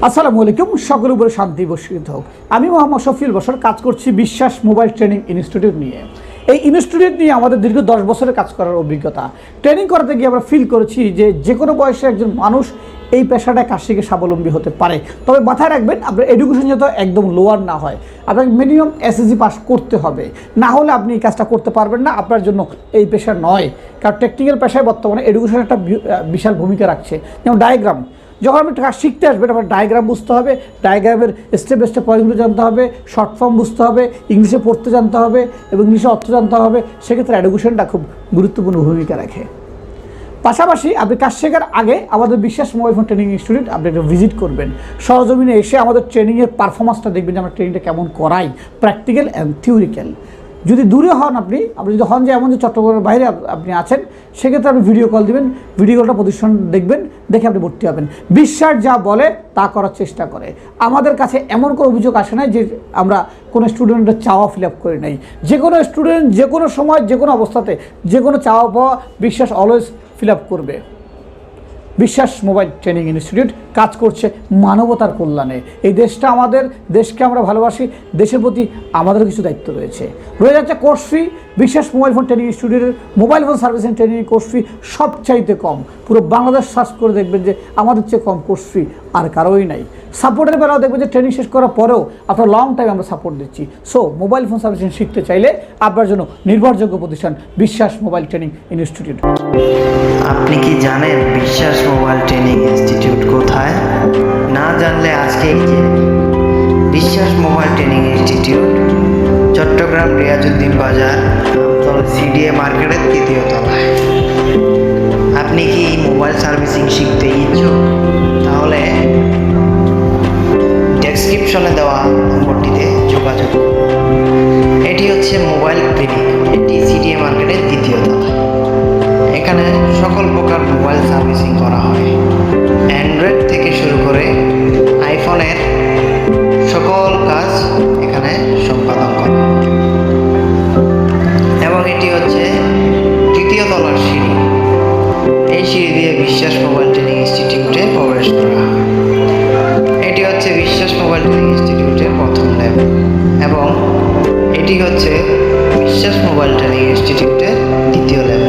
আসসালামু আলাইকুম, সকলের উপরে শান্তি বর্ষিত হোক। আমি মোহাম্মদ শফিউল বশর কাজ করছি বিশ্বাস মোবাইল ট্রেনিং ইনস্টিটিউট নিয়ে। এই ইনস্টিটিউট নিয়ে আমাদের দীর্ঘ 10 বছরের কাজ করার অভিজ্ঞতা। ট্রেনিং করাতে গিয়ে আমরা ফিল করেছি যে কোনো বয়সে একজন মানুষ এই পেশাটায় কাজ শিখে স্বাবলম্বী হতে পারে। তবে মাথায় রাখবেন, আপনার এডুকেশন যাতে একদম লোয়ার না হয়। আপনাকে মিনিমাম এসএসসি পাস করতে হবে, না হলে আপনি এই কাজটা করতে পারবেন না। আপনার জন্য এই পেশা নয়, কারণ টেকনিক্যাল পেশায় বর্তমানে এডুকেশন একটা বিশাল ভূমিকা রাখছে। যেমন ডায়াগ্রাম, যখন আপনি কাজ শিখতে আসবেন আপনার ডায়াগ্রাম বুঝতে হবে, ডায়াগ্রামের স্টেপ বাই স্টেপ পয়েন্টগুলো জানতে হবে, শর্ট ফর্ম বুঝতে হবে, ইংলিশে পড়তে জানতে হবে এবং ইংলিশে অর্থ জানতে হবে। সেক্ষেত্রে এডুকেশনটা খুব গুরুত্বপূর্ণ ভূমিকা রাখে। পাশাপাশি আপনি কাজ শেখার আগে আমাদের বিশ্বাস মোবাইল ফোন ট্রেনিং ইনস্টিটিউট আপনি একটা ভিজিট করবেন। সরজমিনে এসে আমাদের ট্রেনিংয়ের পারফরমেন্সটা দেখবেন যে আমরা ট্রেনিংটা কেমন করাই, প্র্যাকটিক্যাল অ্যান্ড থিওরিক্যাল। যদি দূরে হন আপনি যদি হন যে এমন যে চট্টগ্রামের বাইরে আপনি আছেন, সেক্ষেত্রে আপনি ভিডিও কল দিবেন, ভিডিও কলটা প্রতিষ্ঠান দেখবেন, দেখে আপনি ভর্তি হবেন। বিশ্বাস যা বলে তা করার চেষ্টা করে। আমাদের কাছে এমন কোনো অভিযোগ আসে না যে আমরা কোনো স্টুডেন্টের চাওয়া ফিল আপ করি নাই। যে কোনো স্টুডেন্ট যে কোনো সময় যে কোনো অবস্থাতে যে কোনো চাওয়া পাওয়া বিশ্বাস অলওয়েজ ফিল আপ করবে। বিশ্বাস মোবাইল ট্রেনিং ইনস্টিটিউট কাজ করছে মানবতার কল্যাণে। এই দেশটা আমাদের, দেশকে আমরা ভালোবাসি, দেশের প্রতি আমাদের কিছু দায়িত্ব রয়ে যাচ্ছে। কোর্স ফি বিশ্বাস মোবাইল ফোন ট্রেনিং ইনস্টিটিউটের mobile phone servicing training course fee সবচাইতে কম। পুরো বাংলাদেশ সার্চ করে দেখবেন যে আমাদের চেয়ে কম কোর্স ফি আর কারোই নাই। সাপোর্টের বেলাও দেখবেন যে ট্রেনিং শেষ করার পরেও আপনার লং টাইম আমরা সাপোর্ট দিচ্ছি। সো মোবাইল ফোন সার্ভিসিং শিখতে চাইলে আপনার জন্য নির্ভরযোগ্য প্রতিষ্ঠান বিশ্বাস মোবাইল ট্রেনিং ইনস্টিটিউট। আপনি কি জানেন বিশ্বাস মোবাইল ট্রেনিং ইনস্টিটিউট কোথায়? না জানলে আজকেই জেনে নিন। Biswas mobile training institute Chittagong Riazuddin Bazar, Amtal CDA মার্কেটের 3য় তলায়। আপনি কি মোবাইল সার্ভিসিং শিখতে ইচ্ছুক? তাহলে ডেসক্রিপশনে দেওয়া নম্বরটিতে যোগাযোগ করুন। এটি হচ্ছে মোবাইল ক্লিনিক, এটি সিডিএ মার্কেটের 3য় তলায়। এখানে সকল প্রকার মোবাইল সার্ভিসিং করা হয়। অ্যান্ড্রয়েড থেকে শুরু করে আইফোনের সকল কাজ এখানে সম্পাদন করা হয়। এবং এটি হচ্ছে 3য় তলার সিঁড়ি। এই সিঁড়ি দিয়ে বিশ্বাস মোবাইল ট্রেনিং ইনস্টিটিউটে প্রবেশ করা হয়। এটি হচ্ছে বিশ্বাস মোবাইল ট্রেনিং ইনস্টিটিউটের প্রথম লেভেল এবং এটি হচ্ছে বিশ্বাস মোবাইল ট্রেনিং ইনস্টিটিউটের 2য় লেভেল।